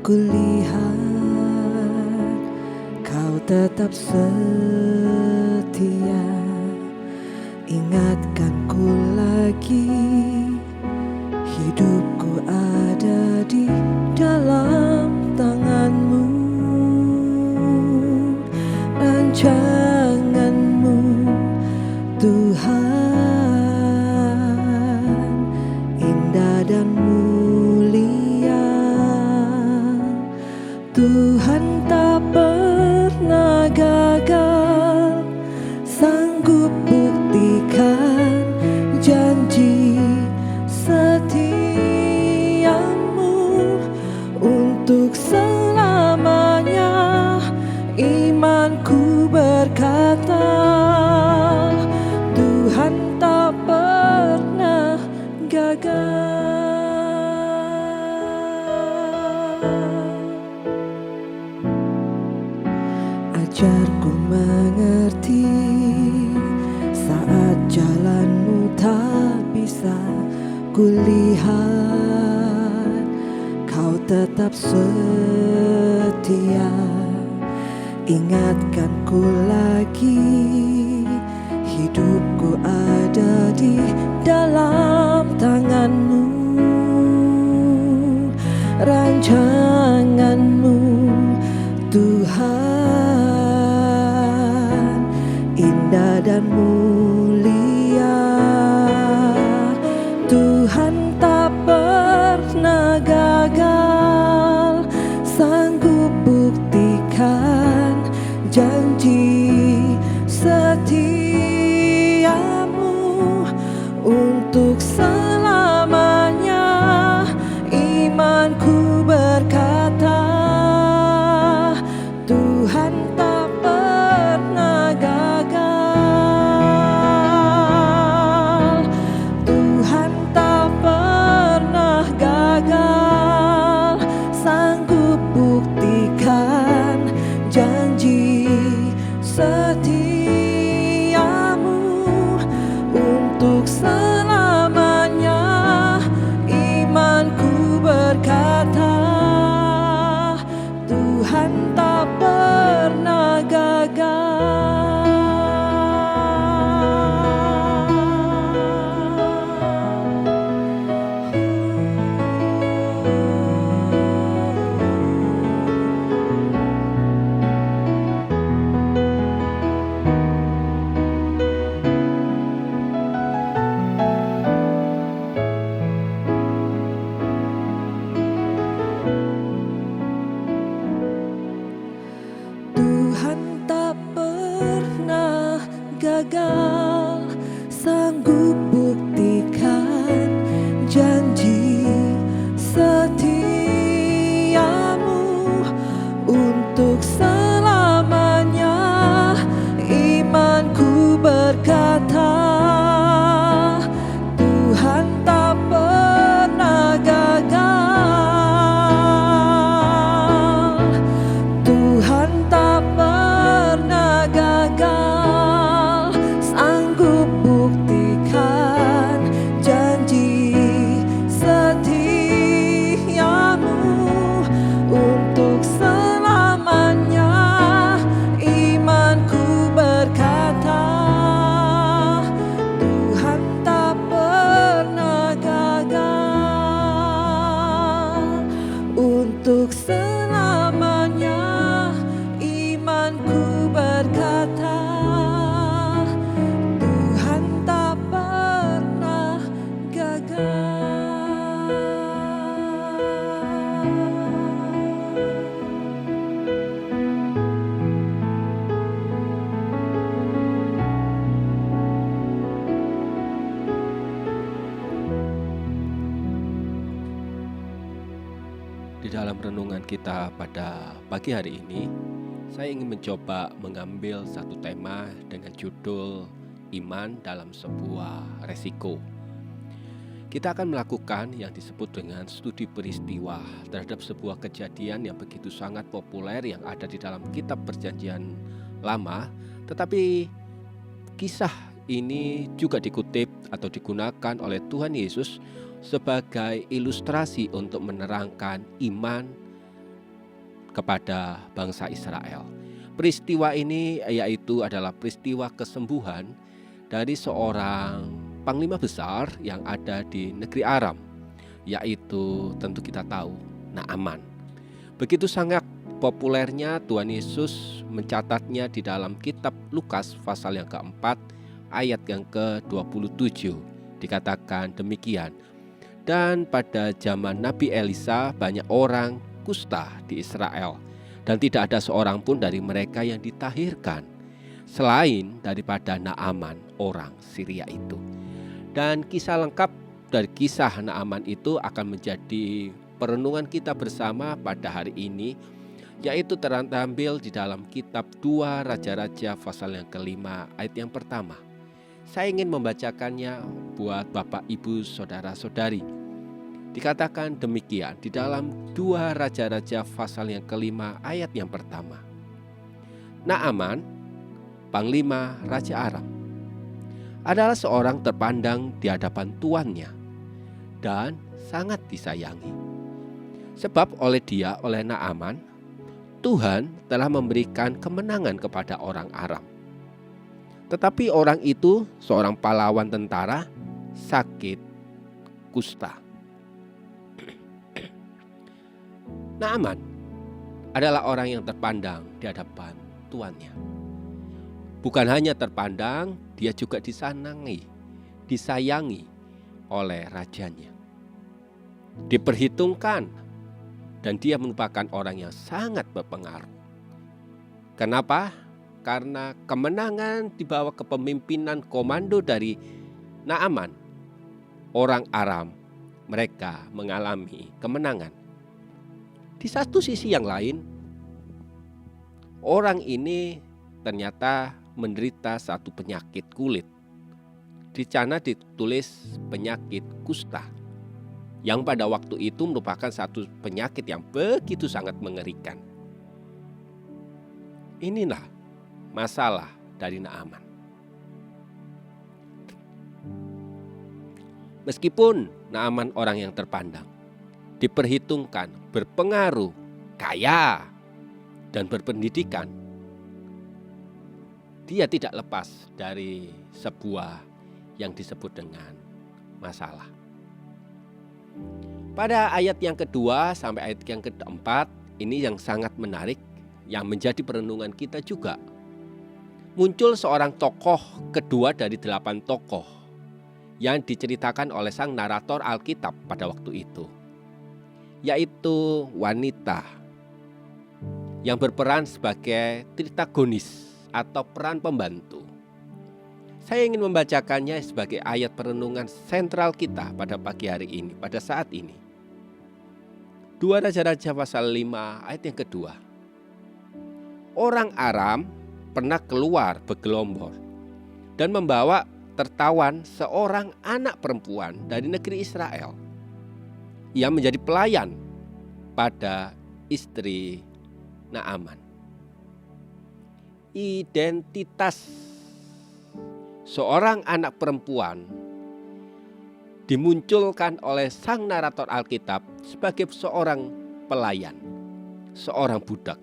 Kulihat kau tetap setia, ingatkanku lagi, hidupku ada di dalam tanganmu. Rancanganmu Tuhan, indah dan mulia. Tuhan tak pernah gagal, sanggup buktikan janji setiamu untuk selamanya. Imanku berkata, Tuhan tak pernah gagal. Ajarku mengerti saat jalanmu tak bisa kulihat, kau tetap setia. Ingatkanku lagi, hidupku ada di dalam tanganmu. Rancanganmu Tuhan, indah dan mulia. Tuhan tak pernah gagal, sanggup buktikan janji setiamu untuk selamanya. Imanku berkata, Tuhan tak pernah gagal. Tuhan tak pernah gagal, sanggup buktikan janji setiamu untuk selamanya. Imanku berkata, Tuhan tak pernah gagal. Tuhan tak pernah gagal, sanggup buktikan janji setiamu untuk selamanya. Imanku berkata, Tuhan tak pernah gagal. Tuhan tak pernah gagal, sanggup buktikan janji setiamu untuk selamanya. Imanku berkata, Tuhan tak pernah gagal untuk selamanya. Imanku berkata, Tuhan tak pernah gagal. Di dalam renungan kita pada pagi hari ini, saya ingin mencoba mengambil satu tema dengan judul iman dalam sebuah resiko. Kita akan melakukan yang disebut dengan studi peristiwa terhadap sebuah kejadian yang begitu sangat populer yang ada di dalam kitab Perjanjian Lama, tetapi kisah ini juga dikutip atau digunakan oleh Tuhan Yesus sebagai ilustrasi untuk menerangkan iman kepada bangsa Israel. Peristiwa ini yaitu adalah peristiwa kesembuhan dari seorang panglima besar yang ada di negeri Aram, yaitu tentu kita tahu Naaman. Begitu sangat populernya Tuhan Yesus mencatatnya di dalam kitab Lukas pasal yang keempat ayat yang ke-27. Dikatakan demikian, dan pada zaman Nabi Elisa banyak orang kusta di Israel, dan tidak ada seorang pun dari mereka yang ditahirkan selain daripada Naaman orang Syria itu. Dan kisah lengkap dari kisah Naaman itu akan menjadi perenungan kita bersama pada hari ini, yaitu terambil di dalam kitab 2 Raja-Raja pasal yang kelima ayat yang pertama. Saya ingin membacakannya buat Bapak, Ibu, Saudara-saudari. Dikatakan demikian di dalam 2 Raja-Raja pasal yang kelima ayat yang pertama. Naaman, panglima Raja Aram, adalah seorang terpandang di hadapan tuannya dan sangat disayangi. Sebab oleh Naaman, Tuhan telah memberikan kemenangan kepada orang Aram. Tetapi orang itu, seorang pahlawan tentara, sakit kusta. Naaman adalah orang yang terpandang di hadapan tuannya. Bukan hanya terpandang, dia juga disayangi oleh rajanya. Diperhitungkan, dan dia merupakan orang yang sangat berpengaruh. Kenapa? Karena kemenangan di bawah kepemimpinan komando dari Naaman, orang Aram, mereka mengalami kemenangan. Di satu sisi yang lain, orang ini ternyata menderita satu penyakit kulit. Di sana ditulis penyakit kusta, yang pada waktu itu merupakan satu penyakit yang begitu sangat mengerikan. Inilah masalah dari Naaman. Meskipun Naaman orang yang terpandang, diperhitungkan, berpengaruh, kaya, dan berpendidikan, dia tidak lepas dari sebuah yang disebut dengan masalah. Pada ayat yang kedua sampai ayat yang keempat, ini yang sangat menarik, yang menjadi perenungan kita juga. Muncul seorang tokoh kedua dari 8 tokoh yang diceritakan oleh sang narator Alkitab pada waktu itu, yaitu wanita yang berperan sebagai tritagonis atau peran pembantu. Saya ingin membacakannya sebagai ayat perenungan sentral kita pada pagi hari ini, pada saat ini. 2 Raja-Raja pasal 5 ayat yang kedua. Orang Aram pernah keluar bergelombor dan membawa tertawan seorang anak perempuan dari negeri Israel. Ia menjadi pelayan pada istri Naaman. Identitas seorang anak perempuan dimunculkan oleh sang narator Alkitab sebagai seorang pelayan, seorang budak.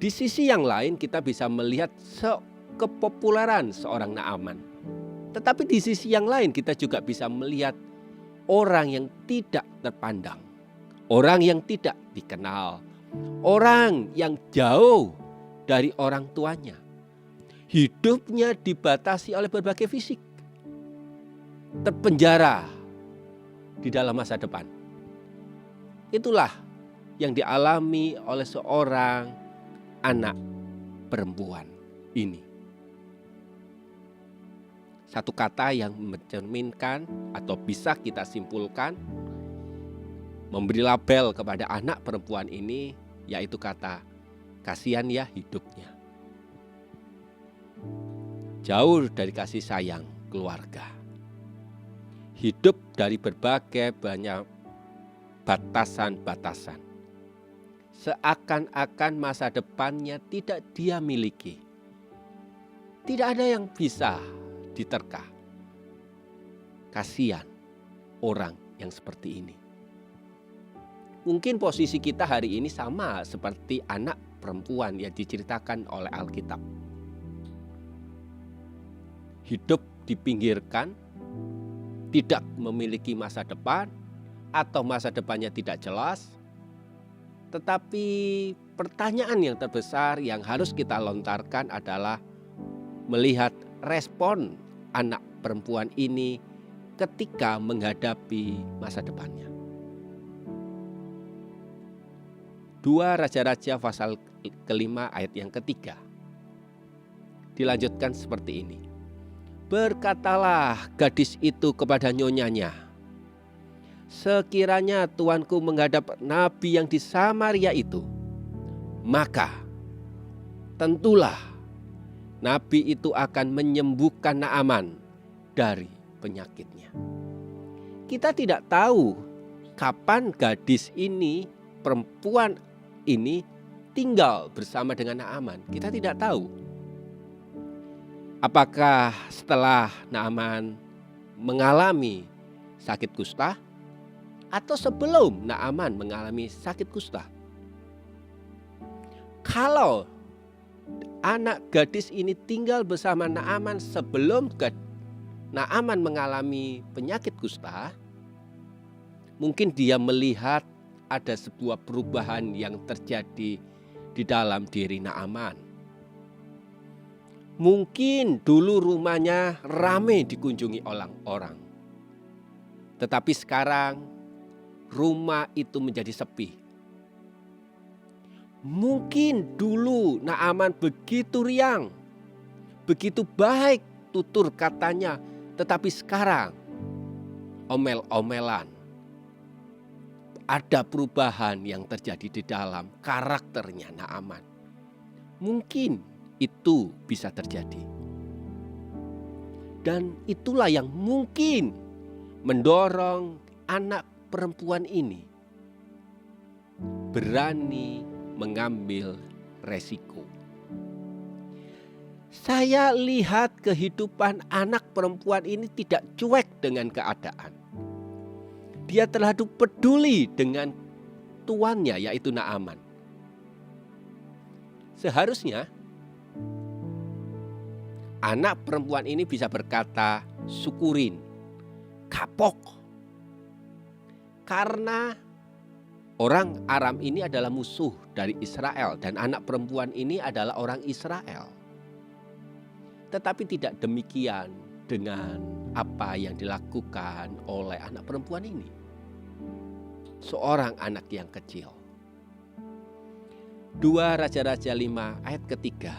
Di sisi yang lain kita bisa melihat kepopuleran seorang Naaman. Tetapi di sisi yang lain kita juga bisa melihat orang yang tidak terpandang, orang yang tidak dikenal, orang yang jauh dari orang tuanya. Hidupnya dibatasi oleh berbagai fisik, terpenjara di dalam masa depan. Itulah yang dialami oleh seorang anak perempuan ini. Satu kata yang mencerminkan atau bisa kita simpulkan, memberi label kepada anak perempuan ini, yaitu kata kasihan ya hidupnya. Jauh dari kasih sayang keluarga. Hidup dari berbagai banyak batasan-batasan. Seakan-akan masa depannya tidak dia miliki. Tidak ada yang bisa diterka. Kasihan orang yang seperti ini. Mungkin posisi kita hari ini sama seperti anak perempuan yang diceritakan oleh Alkitab. Hidup dipinggirkan, tidak memiliki masa depan, atau masa depannya tidak jelas. Tetapi pertanyaan yang terbesar yang harus kita lontarkan adalah melihat respon anak perempuan ini ketika menghadapi masa depannya. 2 Raja-Raja pasal kelima ayat yang ketiga. Dilanjutkan seperti ini. Berkatalah gadis itu kepada nyonyanya, sekiranya tuanku menghadap nabi yang di Samaria itu, maka tentulah nabi itu akan menyembuhkan Naaman dari penyakitnya. Kita tidak tahu kapan gadis ini, perempuan ini tinggal bersama dengan Naaman. Kita tidak tahu. Apakah setelah Naaman mengalami sakit kusta atau sebelum Naaman mengalami sakit kusta? Kalau anak gadis ini tinggal bersama Naaman sebelum Naaman mengalami penyakit kusta, mungkin dia melihat ada sebuah perubahan yang terjadi di dalam diri Naaman. Mungkin dulu rumahnya ramai dikunjungi orang-orang. Tetapi sekarang rumah itu menjadi sepi. Mungkin dulu Naaman begitu riang, begitu baik tutur katanya, tetapi sekarang omel-omelan. Ada perubahan yang terjadi di dalam karakternya Naaman. Mungkin itu bisa terjadi. Dan itulah yang mungkin mendorong anak perempuan ini berani mengambil resiko. Saya lihat kehidupan anak perempuan ini tidak cuek dengan keadaan. Dia terlalu peduli dengan tuannya, yaitu Naaman. Seharusnya anak perempuan ini bisa berkata, syukurin, kapok. Karena orang Aram ini adalah musuh dari Israel dan anak perempuan ini adalah orang Israel. Tetapi tidak demikian dengan apa yang dilakukan oleh anak perempuan ini. Seorang anak yang kecil. 2 Raja-Raja 5 ayat ketiga.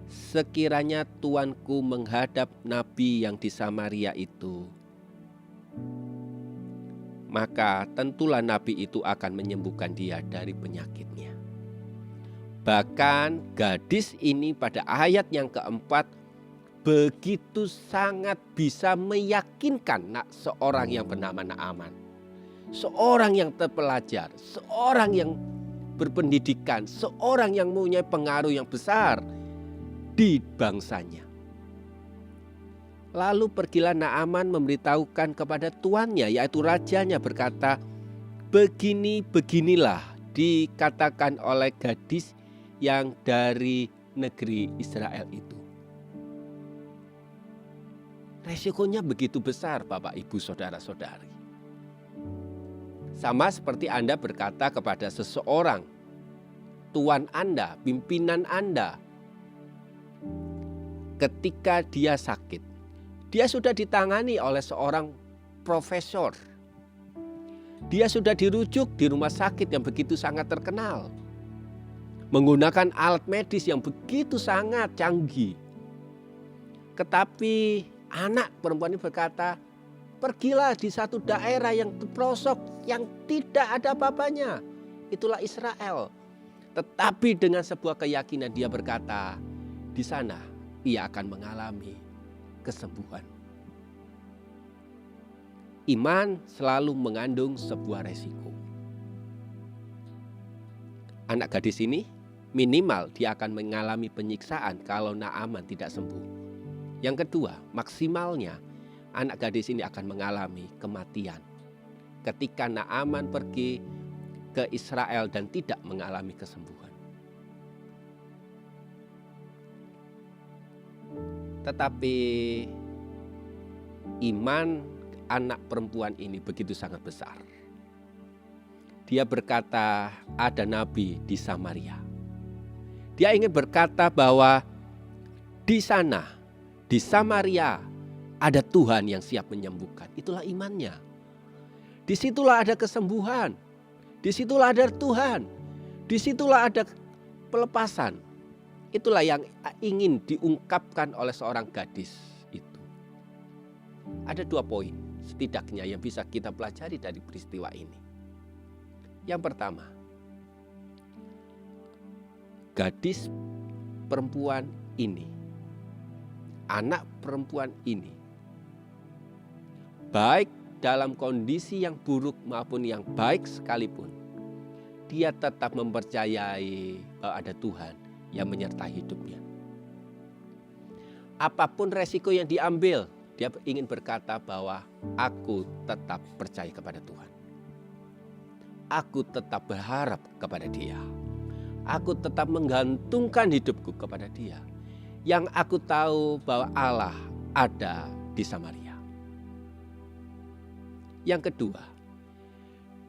Sekiranya tuanku menghadap nabi yang di Samaria itu, maka tentulah nabi itu akan menyembuhkan dia dari penyakitnya. Bahkan gadis ini pada ayat yang keempat begitu sangat bisa meyakinkan seorang yang bernama Naaman. Seorang yang terpelajar, seorang yang berpendidikan, seorang yang mempunyai pengaruh yang besar di bangsanya. Lalu pergilah Naaman memberitahukan kepada tuannya, yaitu rajanya, berkata, beginilah dikatakan oleh gadis yang dari negeri Israel itu. Resikonya begitu besar, Bapak, Ibu, saudara-saudari. Sama seperti Anda berkata kepada seseorang, tuan Anda, pimpinan Anda, ketika dia sakit, dia sudah ditangani oleh seorang profesor. Dia sudah dirujuk di rumah sakit yang begitu sangat terkenal, menggunakan alat medis yang begitu sangat canggih. Tetapi anak perempuan ini berkata, pergilah di satu daerah yang pelosok yang tidak ada apa-apanya. Itulah Israel. Tetapi dengan sebuah keyakinan dia berkata, di sana ia akan mengalami kesembuhan. Iman selalu mengandung sebuah resiko. Anak gadis ini minimal dia akan mengalami penyiksaan kalau Naaman tidak sembuh. Yang kedua, maksimalnya anak gadis ini akan mengalami kematian ketika Naaman pergi ke Israel dan tidak mengalami kesembuhan. Tetapi iman anak perempuan ini begitu sangat besar. Dia berkata, ada nabi di Samaria. Dia ingin berkata bahwa di sana, di Samaria, ada Tuhan yang siap menyembuhkan. Itulah imannya. Disitulah ada kesembuhan. Disitulah ada Tuhan. Disitulah ada pelepasan. Itulah yang ingin diungkapkan oleh seorang gadis itu. Ada 2 poin setidaknya yang bisa kita pelajari dari peristiwa ini. Yang pertama, gadis perempuan ini, anak perempuan ini, baik dalam kondisi yang buruk maupun yang baik sekalipun, dia tetap mempercayai bahwa ada Tuhan yang menyertai hidupnya. Apapun resiko yang diambil, dia ingin berkata bahwa aku tetap percaya kepada Tuhan. Aku tetap berharap kepada Dia. Aku tetap menggantungkan hidupku kepada Dia. Yang aku tahu bahwa Allah ada di Samaria. Yang kedua,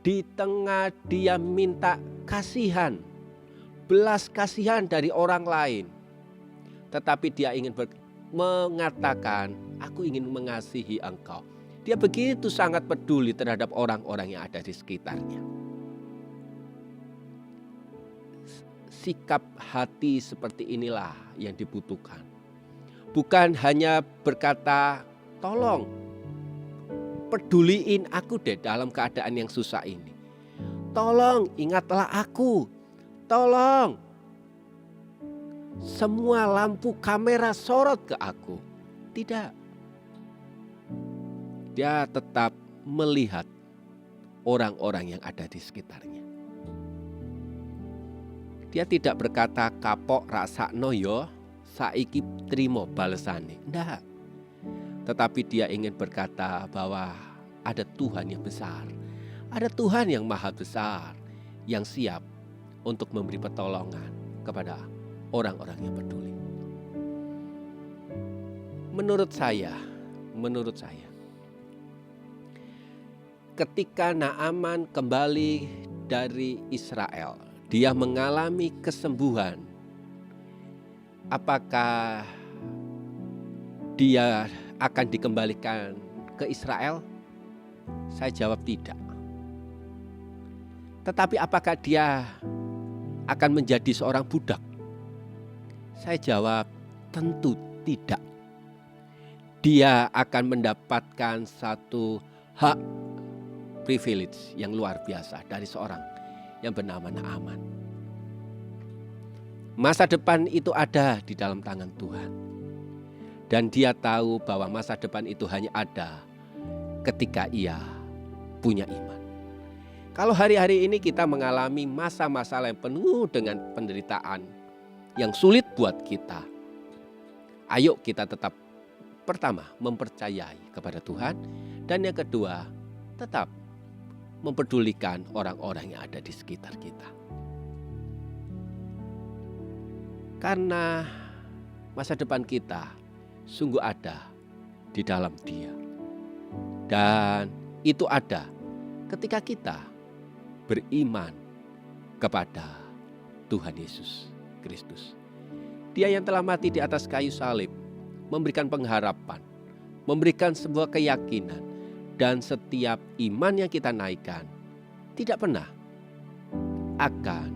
di tengah dia minta kasihan, belas kasihan dari orang lain, tetapi dia ingin mengatakan, aku ingin mengasihi engkau. Dia begitu sangat peduli terhadap orang-orang yang ada di sekitarnya. Sikap hati seperti inilah yang dibutuhkan. Bukan hanya berkata, tolong peduliin aku deh dalam keadaan yang susah ini. Tolong ingatlah aku. Tolong semua lampu kamera sorot ke aku. Tidak. Dia tetap melihat orang-orang yang ada di sekitarnya. Dia tidak berkata kapok rasakno yo saiki trimo balesane. Tidak. Tetapi dia ingin berkata bahwa ada Tuhan yang besar. Ada Tuhan yang maha besar yang siap untuk memberi pertolongan kepada orang-orang yang peduli. Menurut saya, ketika Naaman kembali dari Israel, dia mengalami kesembuhan. Apakah dia akan dikembalikan ke Israel? Saya jawab tidak. Tetapi apakah dia akan menjadi seorang budak? Saya jawab tentu tidak. Dia akan mendapatkan satu hak privilege yang luar biasa dari seorang yang bernama Naaman. Masa depan itu ada di dalam tangan Tuhan. Dan dia tahu bahwa masa depan itu hanya ada ketika ia punya iman. Kalau hari-hari ini kita mengalami masa-masa yang penuh dengan penderitaan yang sulit buat kita, ayo kita tetap pertama mempercayai kepada Tuhan, dan yang kedua tetap mempedulikan orang-orang yang ada di sekitar kita. Karena masa depan kita sungguh ada di dalam Dia. Dan itu ada ketika kita beriman kepada Tuhan Yesus Kristus. Dia yang telah mati di atas kayu salib, memberikan pengharapan, memberikan sebuah keyakinan. Dan setiap iman yang kita naikkan tidak pernah akan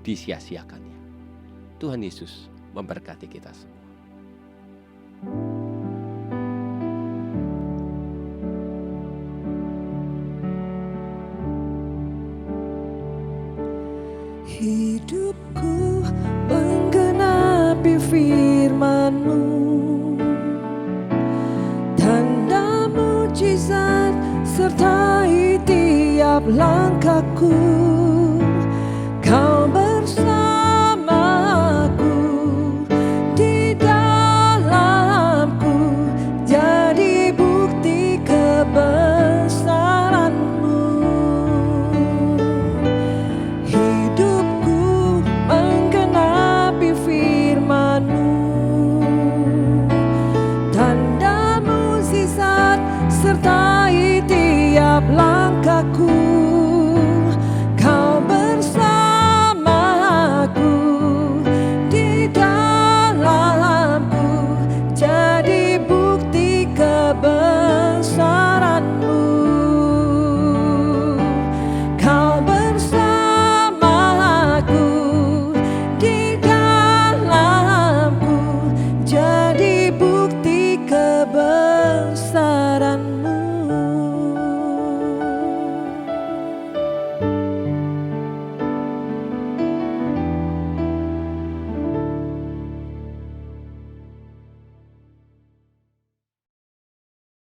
disia-siakannya. Tuhan Yesus memberkati kita semua. Hidupku menggenapi firman-Mu, tanda mujizat sertai tiap langkahku. Kau bersamaku di dalamku, jadi bukti kebesaran-Mu. langkahku. Kau bersamaku di dalamku, jadi bukti kebesaran-Mu. Kau bersamaku di dalamku, jadi bukti kebesaran-Mu.